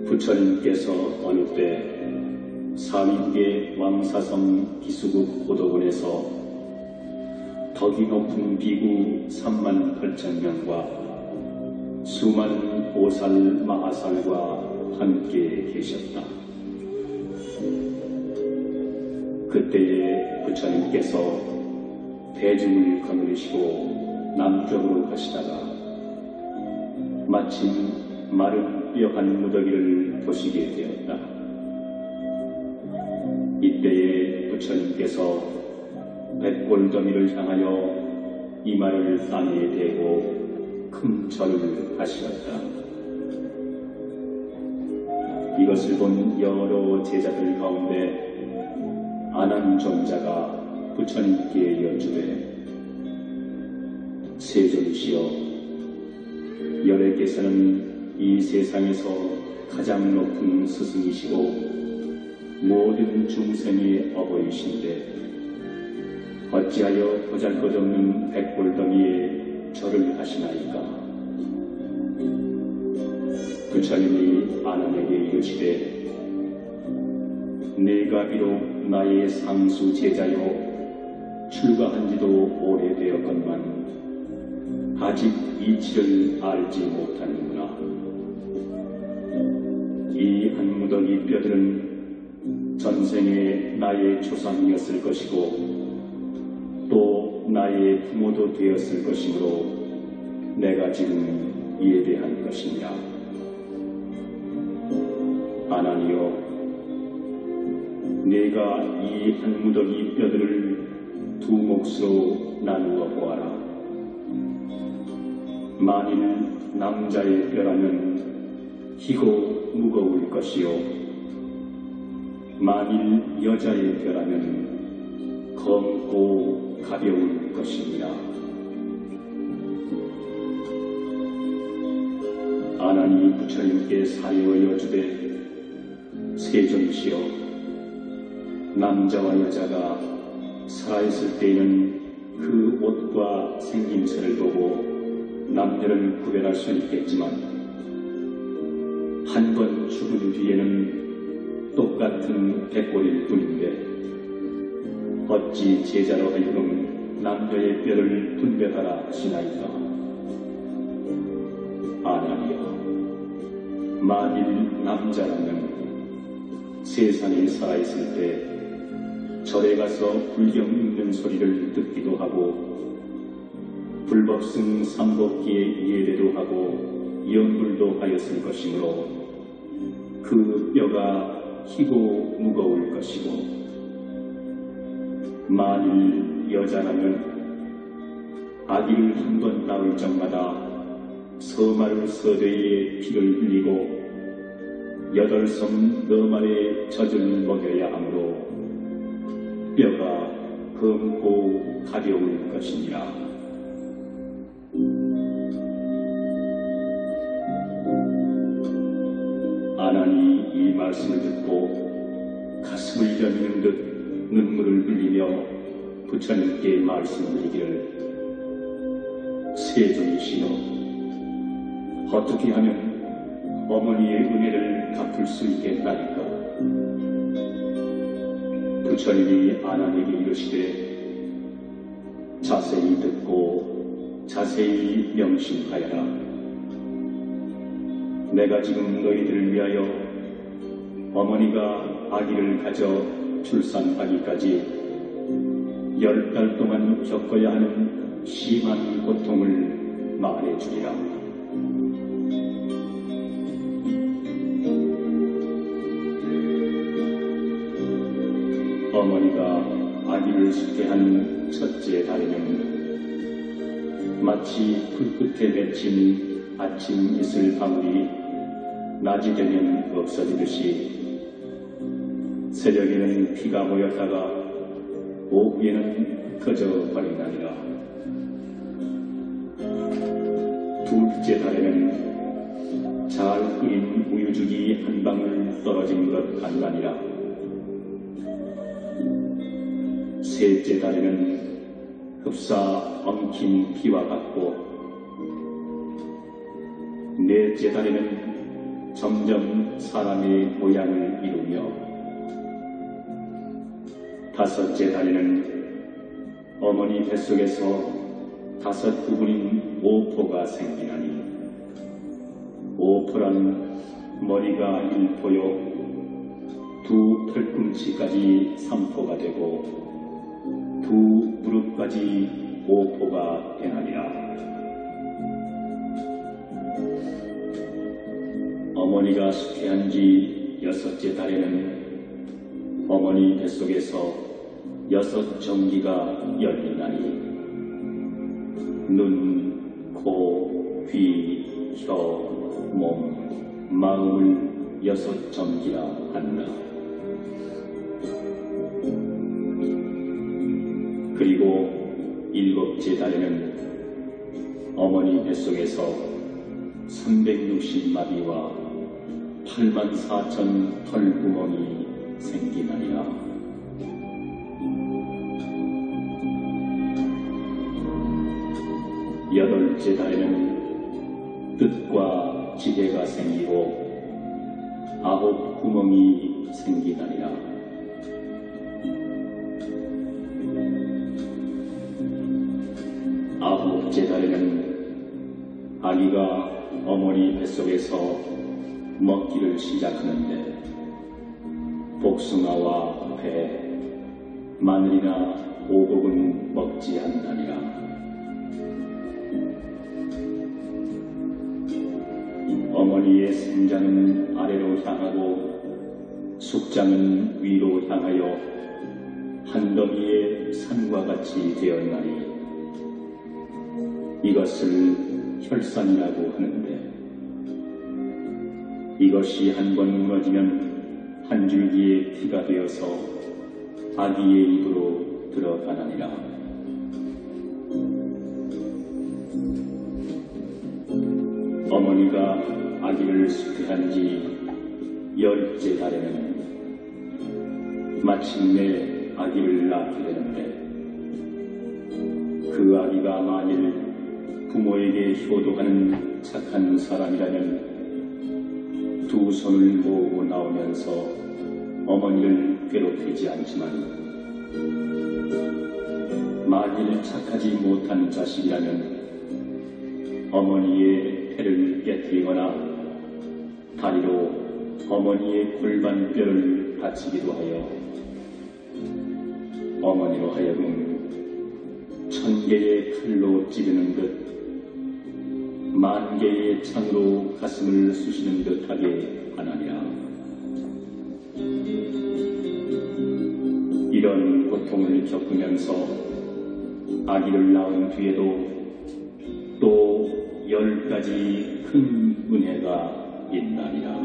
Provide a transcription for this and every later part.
부처님께서 어느 때 사위국의 왕사성 기수국 고도원에서 덕이 높은 비구 38,000명과 수많은 보살 마하살과 함께 계셨다. 그때에 부처님께서 대중을 거느리시고 남쪽으로 가시다가 마침 마른 뼈 한 무더기를 보시게 되었다. 이때에 부처님께서 백골더미를 향하여 이마를 땅에 대고 큰 절을 하시었다. 이것을 본 여러 제자들 가운데 아난존자가 부처님께 여쭈되, 세존이시여, 열애께서는 이 세상에서 가장 높은 스승이시고 모든 중생의 어버이신데 어찌하여 보잘것없는 백골더미에 절을 하시나이까? 부처님이 아난에게 이르시되, 네가 비록 나의 상수 제자요 출가한 지도 오래되었건만 아직 이치를 알지 못하는구나. 이 한 무더기 뼈들은 전생에 나의 조상이었을 것이고 또 나의 부모도 되었을 것이므로 내가 지금 예배한 것이니라. 아난이여, 네가 이 한 무더기 뼈들을 두 몫으로 나누어 보아라. 만일 남자의 뼈라면 희고 무거울 것이요, 만일 여자의 뼈라면 검고 가벼울 것이니라. 아난이 부처님께 사리워 여쭈되, 세존이시여, 남자와 여자가 살아있을 때에는 그 옷과 생김새를 보고 남녀를 구별할 수 있겠지만 한 번 죽은 뒤에는 똑같은 백골일 뿐인데 어찌 제자로 하여금 남녀의 뼈를 분별하라 하시나이까? 아나니여, 만일 남자라면 세상에 살아있을 때 절에 가서 불경 읽는 소리를 듣기도 하고 불법승 삼법기에 예배도 하고 연불도 하였을 것이므로 그 뼈가 희고 무거울 것이고, 만일 여자라면 아기를 한 번 낳을 적마다 서마를 서대에 피를 흘리고 8섬 너말의 젖을 먹여야 하므로 뼈가 검고 가벼울 것이니라. 아난이 이 말씀을 듣고 가슴을 여미는 듯 눈물을 흘리며 부처님께 말씀드리기를, 세존이시여, 어떻게 하면 어머니의 은혜를 갚을 수 있겠나이까? 부처님이 아난에게 이르시되, 자세히 듣고 자세히 명심하여라. 내가 지금 너희들을 위하여 어머니가 아기를 가져 출산하기까지 10달 동안 겪어야 하는 심한 고통을 말해주리라. 어머니가 아기를 수태한 첫째 달에는 마치 불끝에 맺힌 아침 이슬 방울이 낮이 되면 없어지듯이 새벽에는 피가 모였다가 오후에는 흩어져 버리나니라. 둘째 달에는 잘 끓인 우유죽이 한 방울 떨어진 것 같나니라. 셋째 달에는 흡사 엉킨 피와 같고, 넷째 달에는 점점 사람의 모양을 이루며 다섯째 달에는 어머니 뱃속에서 5구분인 오포가 생기나니 오포란 머리가 1포요 2 털꿈치까지 3포가 되고 2 무릎까지 5포가 되나니라. 어머니가 수태한 지 6째 달에는 어머니 뱃속에서 6 정기가 열리나니 눈, 코, 귀, 혀, 몸, 마음을 6 정기라 한다. 그리고 7째 달에는 어머니 뱃속에서 360마비와 84,000 털구멍이 생기나니라. 8째 달에는 뜻과 지혜가 생기고 9 구멍이 생기나니라. 9째 달에는 아기가 어머니 뱃속에서 먹기를 시작하는데 복숭아와 배, 마늘이나 오곡은 먹지 않나니라. 어머니의 생장은 아래로 향하고 숙장은 위로 향하여 한 더미의 산과 같이 되었나니 이것을 혈산이라고 하는데 이것이 한 번 무너지면 한 줄기의 피가 되어서 아기의 입으로 들어가나니라. 어머니가 아기를 수태한 지 10째 달에는 마침내 아기를 낳게 되는데 그 아기가 만일 부모에게 효도하는 착한 사람이라면 2 손을 모으고 나오면서 어머니를 괴롭히지 않지만 만일 착하지 못한 자식이라면 어머니의 폐를 깨뜨리거나 다리로 어머니의 골반뼈를 다치기도 하여 어머니로 하여금 1000개의 칼로 찌르는 듯 10,000개의 창으로 가슴을 쑤시는 듯하게 하나니라. 이런 고통을 겪으면서 아기를 낳은 뒤에도 또 10가지 큰 은혜가 있나니라.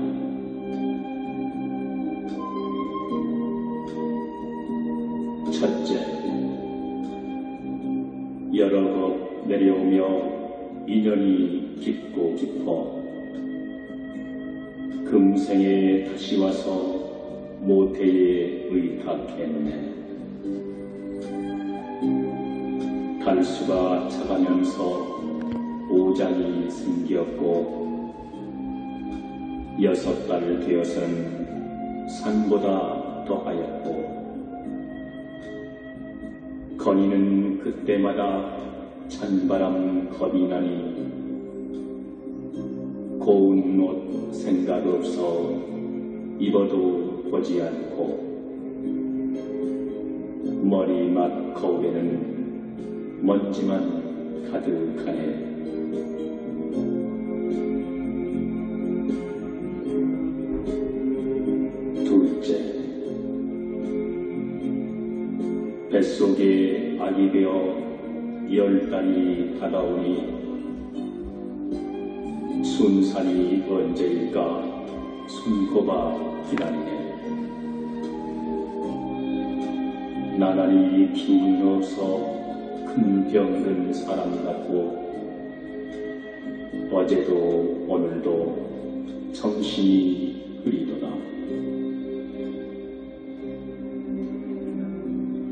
첫째, 여러 것 내려오며 인연이 깊고 깊어 금생에 다시 와서 모태에 의탁했네. 달수가 차가면서 5장이 생겼고 6달 되어서는 산보다 더하였고 건이는 그때마다 찬바람 겁이 나니 고운 옷 생각 없어 입어도 보지 않고 머리맡 거울에는 먼지만 가득하네. 둘째, 뱃속에 아기 되어 10달이 다가오니 순산이 언제일까 손꼽아 기다리네. 나날이 기운이 없어 큰 병든 사람 같고 어제도 오늘도 정신이 흐리도다.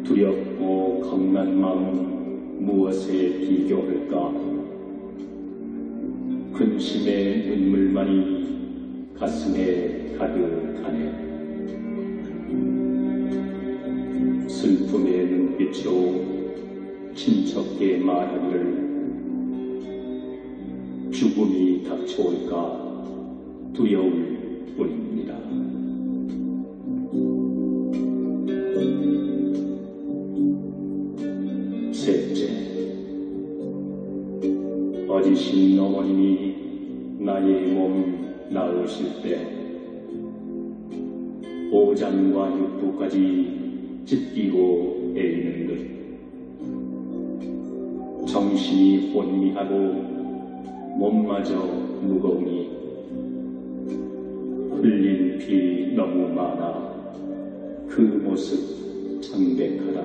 두렵고 겁난 마음 무엇에 비교할까? 근심의 눈물만이 가슴에 가득하네. 슬픔의 눈빛으로 친척께 말하기를 죽음이 닥쳐올까 두려울 뿐입니다. 셋째, 어지신 어머님이 나의 몸 낳으실 때 오장과 육부까지 찢기고 애이는 듯 정신이 혼미하고 몸마저 무거우니 흘린 피 너무 많아 그 모습 창백하다.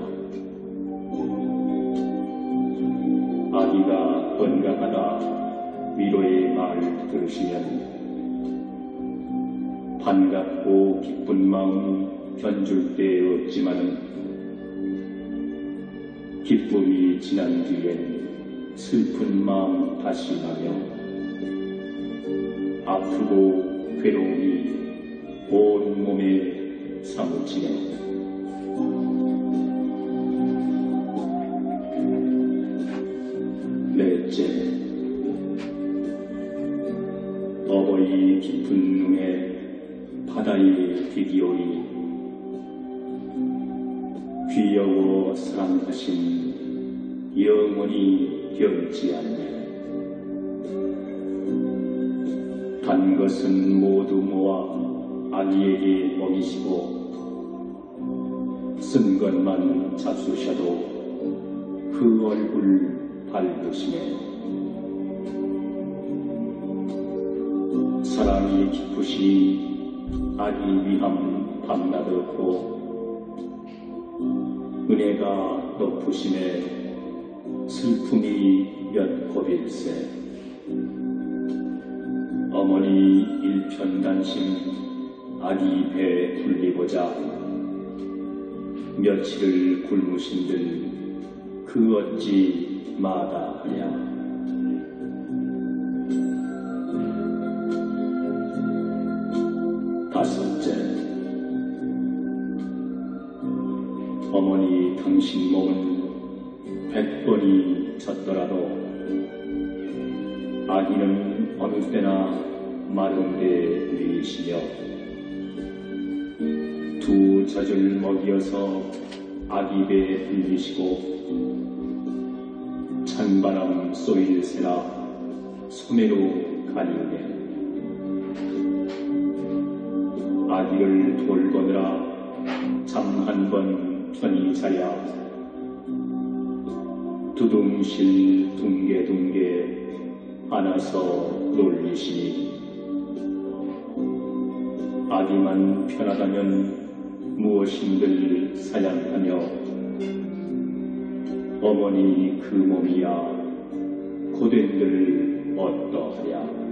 아기가 건강하다 위로의 말 들으시면 반갑고 기쁜 마음 견줄 데 없지만은 기쁨이 지난 뒤엔 슬픈 마음 다시 나며 아프고 괴로움이 온 몸에 사무치네. 넷째, 어버이 깊은 눈에 바다의 비기오이 귀여워 사랑하신 영원히 변치 않네. 단 것은 모두 모아 아기에게 먹이시고 쓴 것만 잡수셔도 그 얼굴 밝으시네. 사랑이 깊으시니 아기 위함 밤낮없고 은혜가 높으시네 슬픔이 몇 곱일세. 어머니 일편단심 아기 배 불리고자 며칠을 굶으신들 그 어찌 마다하랴. 다섯째, 어머니 당신 몸은 100번이 졌더라도 아기는 어느 때나 마른 데 누이시며 두 젖을 먹이어서 아기 배에 불리시고 찬바람 쏘일새나 소매로 가리우네. 아기를 돌보느라 잠 한 번 편히 자야 두둥실 둥개둥개 안아서 놀리시니 아기만 편하다면 무엇인들 사양하며 어머니 그 몸이야 고된들 어떠하랴.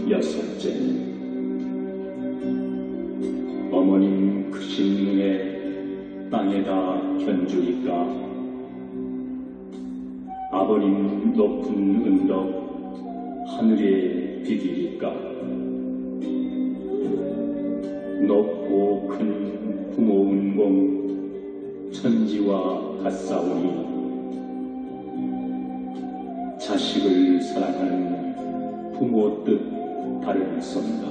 여섯째, 어머님 크신 눈에 땅에다 견주니까 아버님 높은 은덕 하늘에 비기니까 높고 큰 부모 은공 천지와 같사오니 자식을 사랑하는 부모 뜻 다름선가.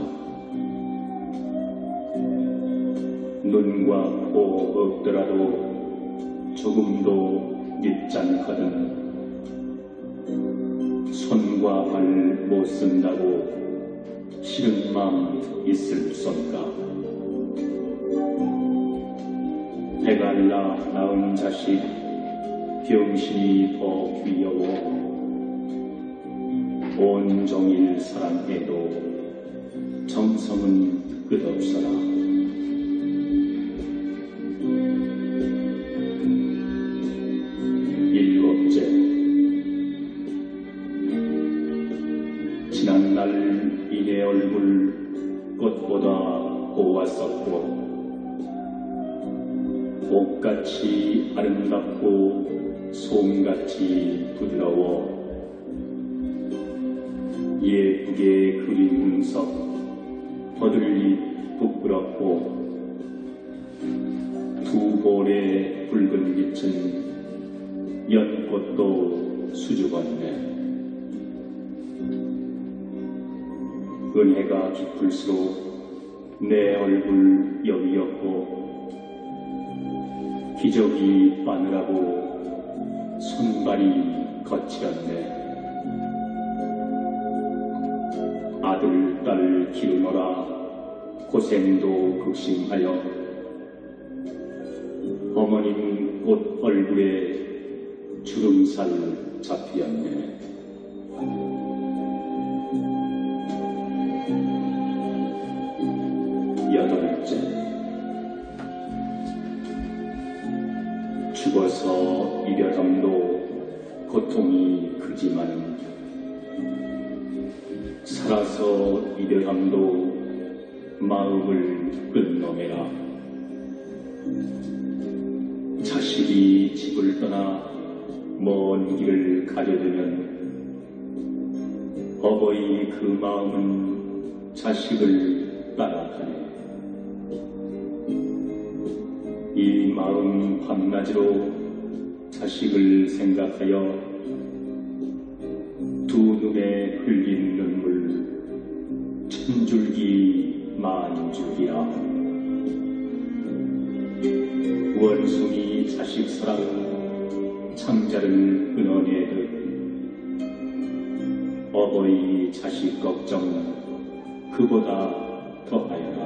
눈과 코 없더라도 조금도 입장하든 손과 발 못 쓴다고 싫은 마음 있을 쏜가. 배갈라 낳은 자식 병신이 더 귀여워 온종일 사랑해도 정성은 끝없어라. 일곱째, 지난날 이내 얼굴 꽃보다 고왔었고 옷같이 아름답고 솜같이 부드러워 예쁘게 그린 운석 거들리 부끄럽고 두 볼의 붉은 빛은 연꽃도 수줍었네. 은혜가 깊을수록 내 얼굴 여기였고 기저귀 빠느라고 손발이 거칠었네. 아들, 딸 기르노라 고생도 극심하여 어머님 꽃 얼굴에 주름살 잡히었네. 여덟째, 죽어서 이별함도 고통이 크지만 살아서 이별함도 마음을 끝노매라. 자식이 집을 떠나 먼 길을 가려되면 어버이 그 마음은 자식을 따라가네. 이 마음 밤낮으로 자식을 생각하여 두 눈에 흘린 눈물 천줄기 만줄기라. 원숭이 자식 사랑 창자를 끊어내듯 어버이 자식 걱정 그보다 더하여라.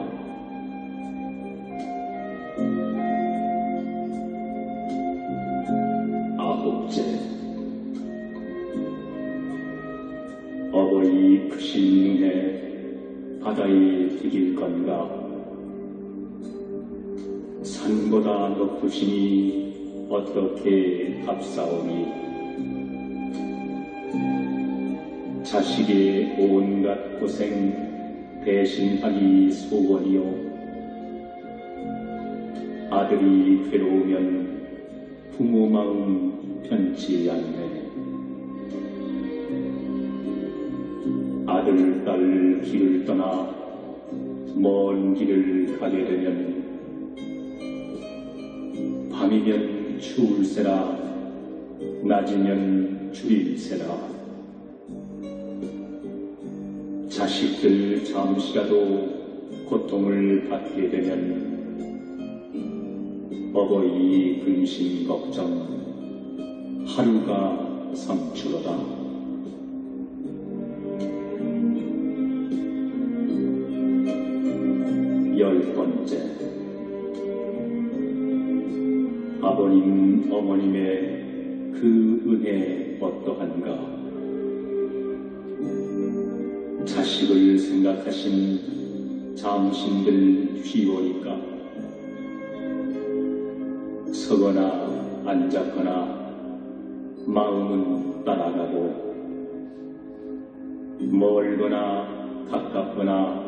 아홉째, 어버이 크신 눈에 바다에 튀길 건가? 산보다 높으시니 어떻게 답사오니? 자식의 온갖 고생 대신하기 소원이요. 아들이 괴로우면 부모 마음 편치 않네. 아들, 딸 길을 떠나 먼 길을 가게 되면 밤이면 추울세라 낮이면 추릴세라. 자식들 잠시라도 고통을 받게 되면 어버이 근심 걱정 하루가 삼추로다. 열번째, 아버님 어머님의 그 은혜 어떠한가? 자식을 생각하신 장신들 휘오니까 서거나 앉았거나 마음은 따라가고 멀거나 가깝거나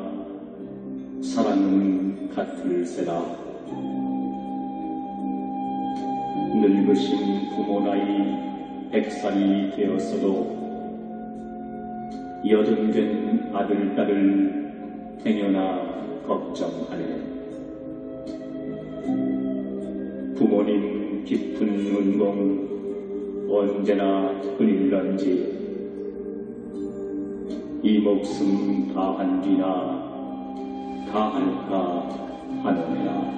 사랑은 같을세라. 늙으신 부모 나이 100살이 되었어도 여든된 아들, 딸을 행여나 걱정하네. 부모님 깊은 은공 언제나 끊일런지 이 목숨 다한 뒤나 다할까 하노라.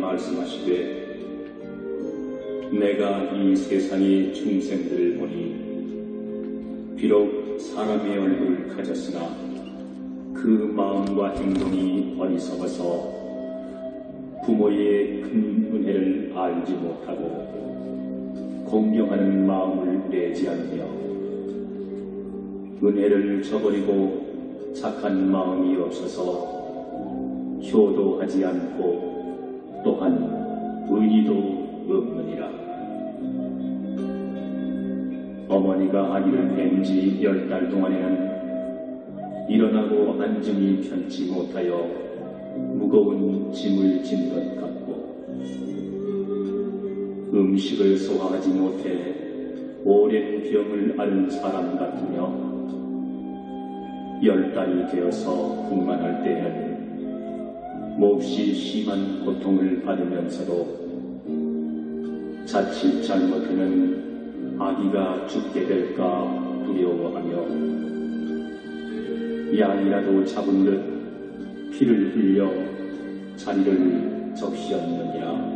말씀하시되 내가 이 세상의 중생들을 보니 비록 사람의 얼굴을 가졌으나 그 마음과 행동이 어리석어서 부모의 큰 은혜를 알지 못하고 공경하는 마음을 내지 않으며 은혜를 저버리고 착한 마음이 없어서 효도하지 않고 또한 의리도 없느니라. 어머니가 아기를 뵌 지 10달 동안에는 일어나고 앉음이 편치 못하여 무거운 짐을 진 것 같고 음식을 소화하지 못해 오랜 병을 앓은 사람 같으며 10달이 되어서 분만할 때에는 몹시 심한 고통을 받으면서도 자칫 잘못하면 아기가 죽게 될까 두려워하며 양이라도 잡은 듯 피를 흘려 자리를 적시었느니라.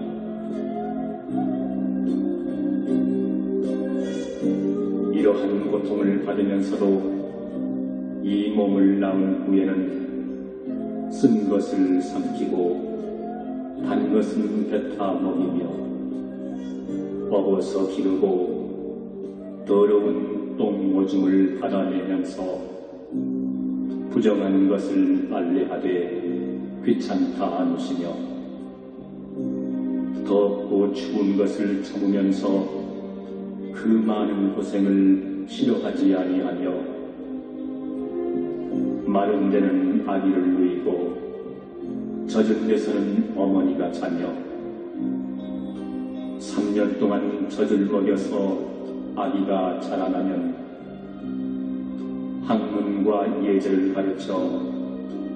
이러한 고통을 받으면서도 이 몸을 낳은 후에는 쓴 것을 삼키고 단 것은 뱉어 먹이며 먹어서 기르고 더러운 똥 오줌을 받아내면서 부정한 것을 빨래하되 귀찮다 하시며 덥고 추운 것을 참으면서 그 많은 고생을 싫어하지 아니하며 마른 데는 아기를 누이고 젖은 데서는 어머니가 자며 3년 동안 젖을 먹여서 아기가 자라나면 학문과 예절을 가르쳐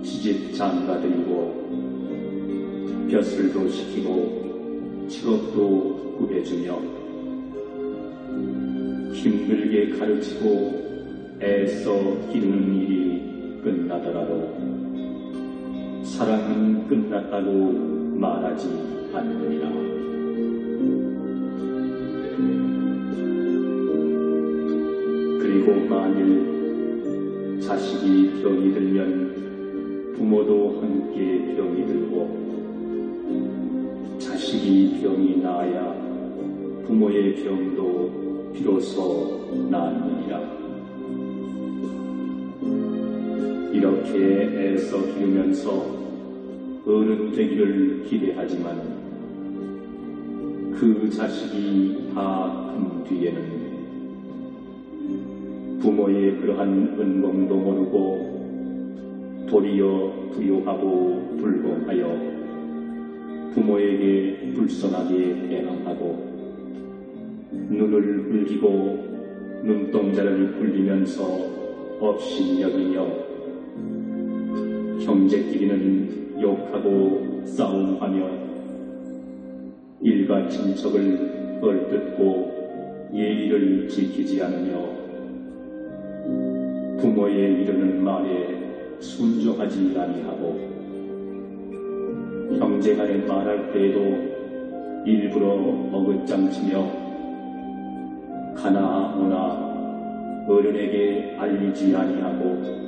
시집 장가들이고 벼슬도 시키고 직업도 구해주며 힘들게 가르치고 애써 기르는 일이 끝나더라도 사랑은 끝났다고 말하지 않느니라. 그리고 만일 자식이 병이 들면 부모도 함께 병이 들고 자식이 병이 나아야 부모의 병도 비로소 낫느니라. 이렇게 애써 기르면서 어른 되기를 기대하지만 그 자식이 다 큰 뒤에는 부모의 그러한 은공도 모르고 도리어 불효하고 불공하여 부모에게 불선하게 대항하고 눈을 흘기고 눈동자를 굴리면서 업신여기며 형제끼리는 욕하고 싸움하며 일가 친척을 얼뜯고 예의를 지키지 않으며 부모의 이르는 말에 순종하지 아니하고 형제간에 말할 때에도 일부러 어긋장치며 가나 오나 어른에게 알리지 아니하고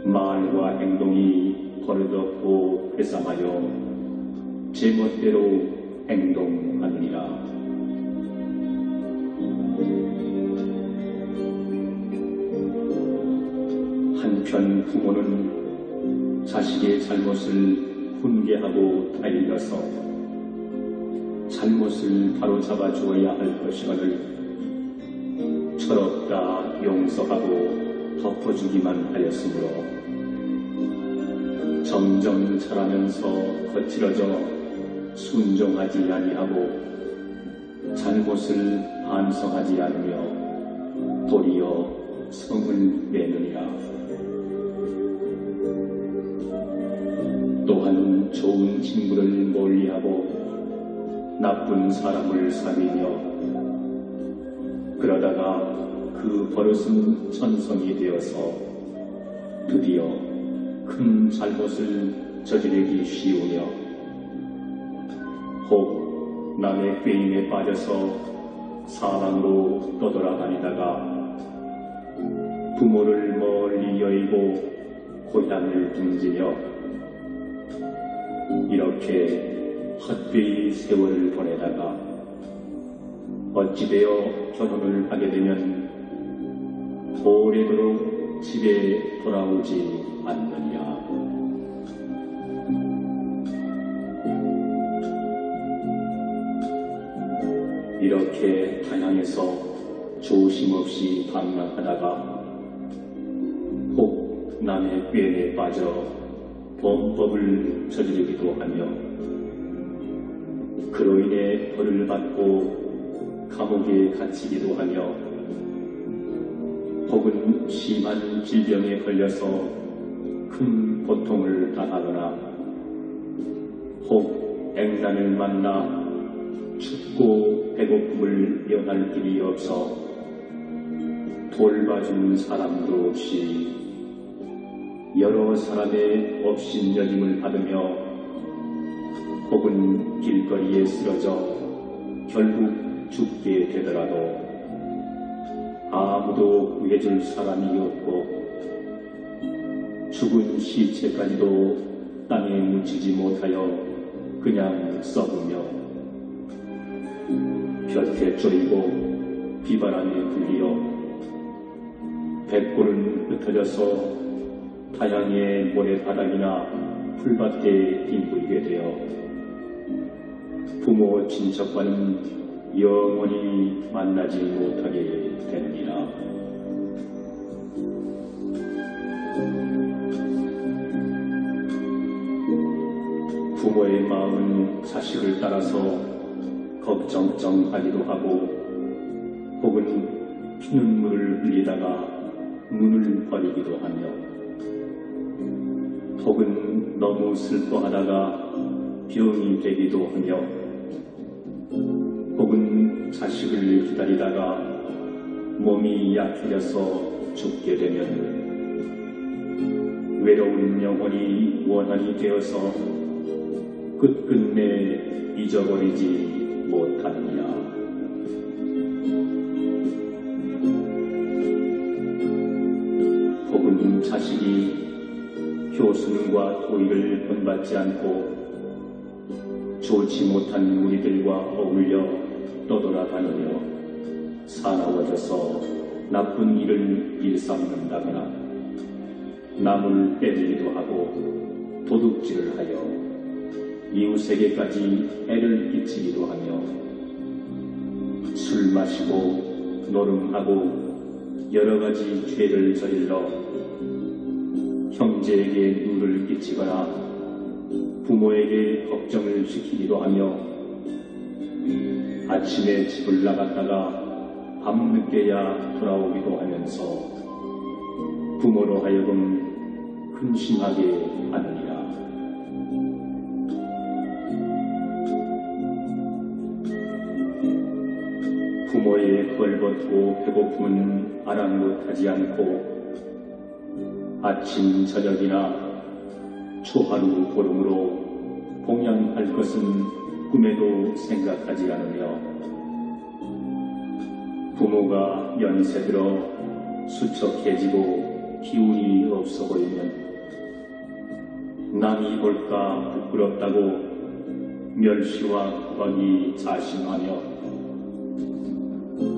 말과 행동이 버릇없고 회상하여 제멋대로 행동하느니라. 한편 부모는 자식의 잘못을 훈계하고 다일러서 잘못을 바로잡아 주어야 할 것이거늘 철없다 용서하고 덮어주기만 하였으므로 점점 자라면서 거칠어져 순종하지 아니하고 잘못을 반성하지 않으며 도리어 성을 내느니라. 또한 좋은 친구를 멀리하고 나쁜 사람을 사귀며 그러다가 그 버릇은 천성이 되어서 드디어 큰 잘못을 저지르기 쉬우며 혹 남의 꾀임에 빠져서 사방으로 떠돌아다니다가 부모를 멀리 여의고 고향을 등지며 이렇게 헛되이 세월을 보내다가 어찌되어 결혼을 하게 되면 오래도록 집에 돌아오지 않느냐. 이렇게 타향에서 조심없이 방랑하다가 혹 남의 꾀에 빠져 범법을 저지르기도 하며 그로 인해 벌을 받고 감옥에 갇히기도 하며 혹은 심한 질병에 걸려서 큰 고통을 당하거나 혹 앵단을 만나 춥고 배고픔을 면할 길이 없어 돌봐주는 사람도 없이 여러 사람의 업신여김을 받으며 혹은 길거리에 쓰러져 결국 죽게 되더라도 아무도 구해줄 사람이 없고 죽은 시체까지도 땅에 묻히지 못하여 그냥 썩으며 볕에 쪼이고 비바람에 불리어 백골은 흩어져서 타향의 모래바닥이나 풀밭에 뒹굴게 되어 부모 친척과는 영원히 만나지 못하게 되느니라. 부모의 마음은 자식을 따라서 걱정하기도 하고 혹은 피눈물을 흘리다가 눈을 버리기도 하며 혹은 너무 슬퍼하다가 병이 되기도 하며 혹은 자식을 기다리다가 몸이 약해져서 죽게 되면 외로운 영혼이 원한이 되어서 끝끝내 잊어버리지 못하느냐. 혹은 자식이 효순과 도의를 본받지 않고 좋지 못한 무리들과 어울려 떠돌아다니며 사나워져서 나쁜 일을 일삼는다거나 남을 때리기도 하고 도둑질을 하여 이웃에게까지 애를 끼치기도 하며 술 마시고 노름하고 여러 가지 죄를 저질러 형제에게 누를 끼치거나 부모에게 걱정을 시키기도 하며 아침에 집을 나갔다가 밤늦게야 돌아오기도 하면서 부모로 하여금 근심하게 하느니라. 부모의 벌벗고 배고픔은 아랑곳하지 않고 아침 저녁이나 초하루 보름으로 봉양할 것은 꿈에도 생각하지 않으며 부모가 연세 들어 수척해지고 기운이 없어 보이면 남이 볼까 부끄럽다고 멸시와 구박이 자심하며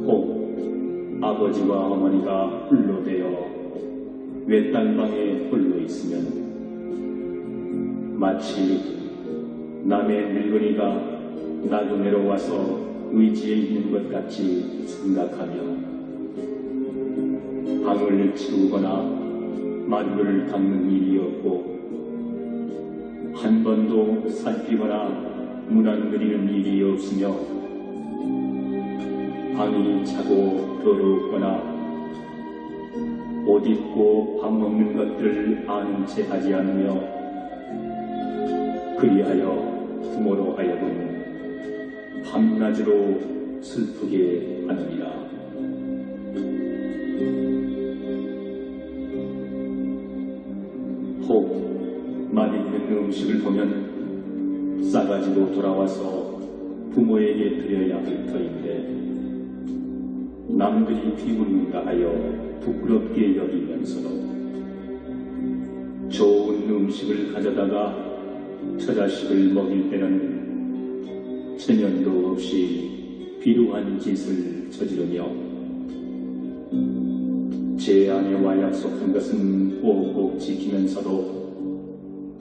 혹 아버지와 어머니가 홀로 되어 외딴방에 홀로 있으면 마치 남의 늙은이가 나그네로 와서 의지에 있는 것 같이 생각하며 방을 치우거나 마루를 닦는 일이 없고 한 번도 살피거나 문안 그리는 일이 없으며 방이 차고 더럽거나 옷 입고 밥 먹는 것들을 아는 채 하지 않으며 그리하여 부모로 하여금 밤낮으로 슬프게 하느니라. 혹 맛있는 음식을 보면 싸가지로 돌아와서 부모에게 드려야 할 터인데 남들이 비웃는다 하여 부끄럽게 여기면서도 좋은 음식을 가져다가 처자식을 먹일 때는 체면도 없이 비루한 짓을 저지르며 제 아내와 약속한 것은 꼭꼭 지키면서도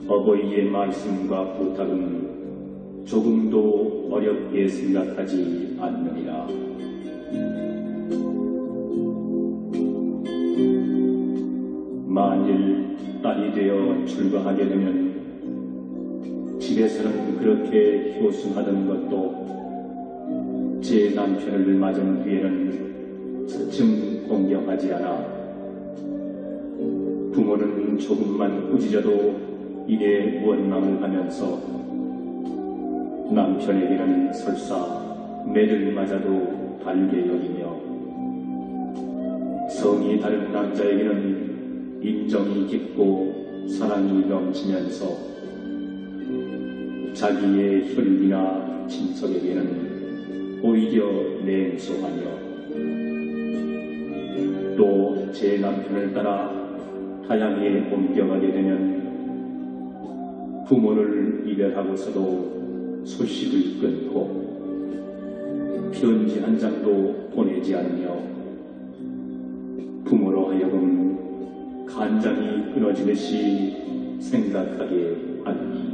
어버이의 말씀과 부탁은 조금도 어렵게 생각하지 않느니라. 만일 딸이 되어 출가하게 되면 집에서는 그렇게 효순하던 것도 제 남편을 맞은 뒤에는 차츰 공경하지 않아 부모는 조금만 꾸짖어도 이에 원망을 하면서 남편에게는 설사 매를 맞아도 달게 여기며 성이 다른 남자에게는 인정이 깊고 사랑이 넘치면서 자기의 혈기나 친척에게는 오히려 냉소하며 또 제 남편을 따라 타향에 옮겨가게 되면 부모를 이별하고서도 소식을 끊고 편지 한 장도 보내지 않으며 부모로 하여금 간장이 끊어지듯이 생각하게 하니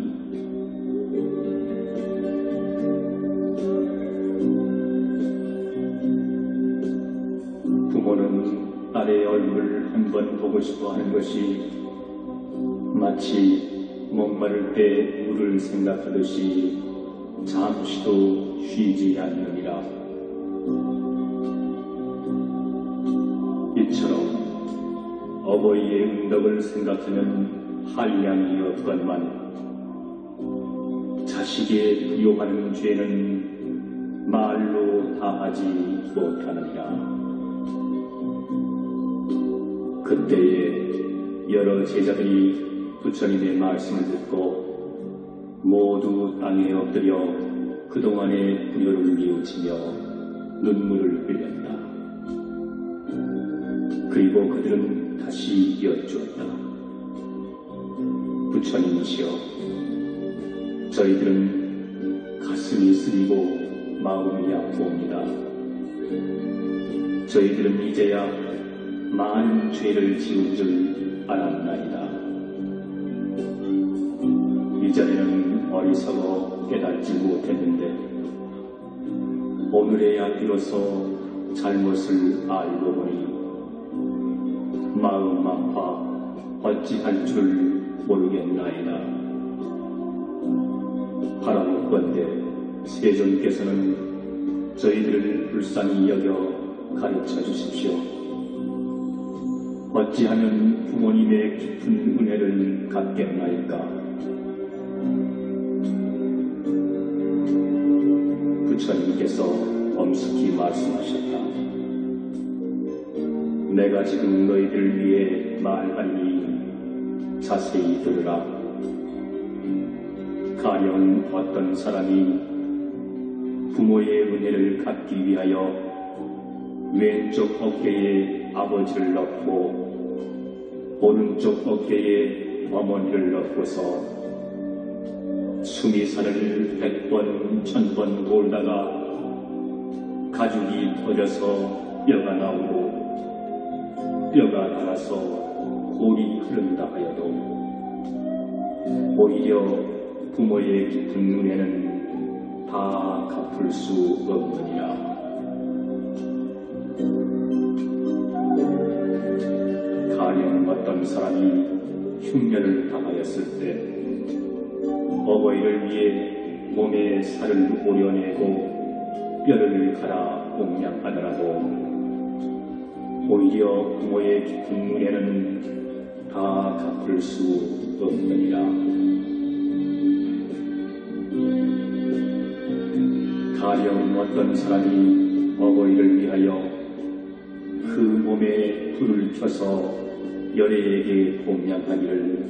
부모는 딸의 얼굴을 한 번 보고 싶어 하는 것이 마치 목마를 때 물을 생각하듯이 잠시도 쉬지 않느니라. 이처럼 어버이의 은덕을 생각하면 한량이 없건만 자식의 부요하는 죄는 말로 다하지 못하느니라. 그때에 여러 제자들이 부처님의 말씀을 듣고 모두 땅에 엎드려 그동안의 부요를 뉘우치며 눈물을 흘렸다. 그리고 그들은 다시 여쭈었다. 부처님이시여, 저희들은 가슴이 쓰리고 마음이 아프옵니다. 저희들은 이제야 많은 죄를 지은 줄 알았나이다. 이전에는 어리석어 깨닫지 못했는데 오늘에야 비로소 잘못을 알고 보니 마음 아파 어찌할 줄 모르겠나이다. 바라옵건대 세존께서는 저희들을 불쌍히 여겨 가르쳐 주십시오. 어찌하면 부모님의 깊은 은혜를 갚겠나이까. 부처님께서 엄숙히 말씀하셨다. 내가 지금 너희들 위해 말하니 자세히 들으라. 가령 어떤 사람이 부모의 은혜를 갚기 위하여 왼쪽 어깨에 아버지를 넣고 오른쪽 어깨에 어머니를 넣고서 수미산을 100번, 1000번 돌다가 가죽이 터져서 뼈가 나오고 뼈가 닳아서 골이 흐른다 하여도 오히려 부모의 깊은 은혜는 다 갚을 수 없느니라. 가령 어떤 사람이 흉년을 당하였을 때 어버이를 위해 몸에 살을 오려내고 뼈를 갈아 공양하더라도 오히려 부모의 깊은 은혜는 다 갚을 수 없느니라. 가령 어떤 사람이 어버이를 위하여 그 몸에 불을 켜서 열애에게 공양하기를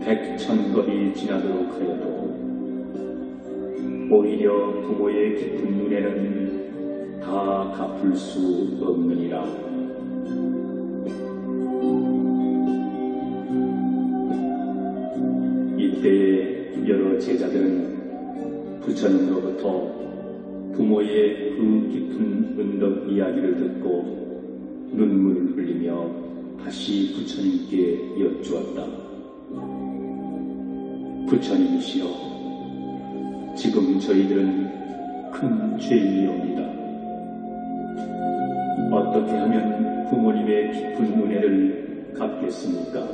100,000겁이 지나도록 하여도 오히려 부모의 깊은 눈에는 다 갚을 수 없느니라. 이때에 여러 제자들은 부처님으로부터 부모의 그 깊은 은덕 이야기를 듣고 눈물을 흘리며 다시 부처님께 여쭈었다. 부처님이시여, 지금 저희들은 큰 죄인이옵니다. 어떻게 하면 부모님의 깊은 은혜를 갚겠습니까?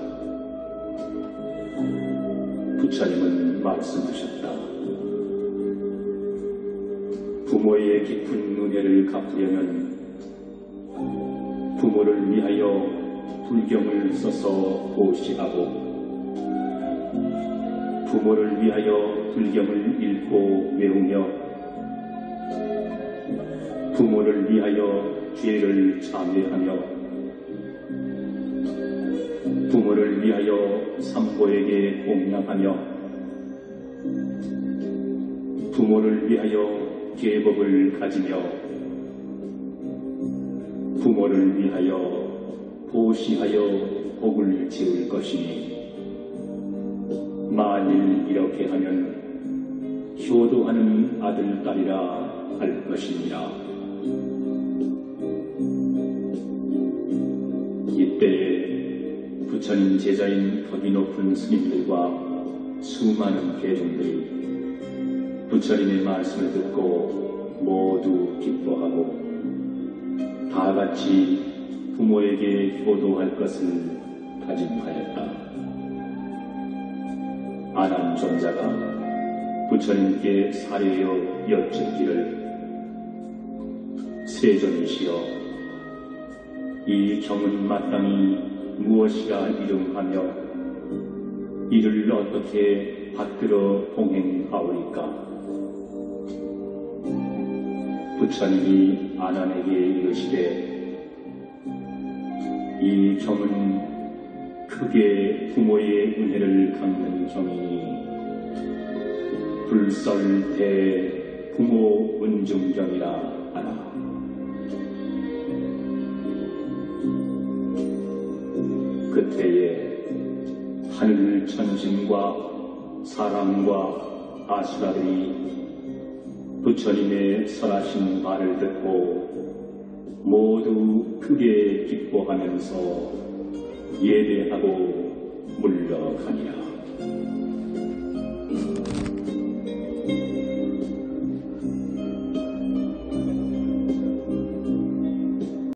부처님은 말씀하셨다. 부모의 깊은 은혜를 갚으려면 부모를 위하여 불경을 써서 보시하고 부모를 위하여 불경을 읽고 외우며 부모를 위하여 죄를 참회하며 부모를 위하여 삼보에게 공양하며 부모를 위하여 계법을 가지며 부모를 위하여 보시하여 복을 지을 것이니 만일 이렇게 하면 효도하는 아들, 딸이라 할 것이니라. 이때에 부처님 제자인 덕이 높은 스님들과 수많은 대중들이 부처님의 말씀을 듣고 모두 기뻐하고 다 같이 부모에게 효도할 것을 다짐하였다. 아난존자가 부처님께 사례여 여쭙기를, 세존이시여, 이 경은 마땅히 무엇이라 이름하며 이를 어떻게 받들어 봉행하오리까? 부처님이 아난에게 이르시되, 이 경은 크게 부모의 은혜를 갚는 경이니 불설대 부모 은중경이라 하라. 그때에 하늘 천신과 사람과 아수라들이 부처님의 설하신 말을 듣고 모두 크게 기뻐하면서 예배하고 물러가니라.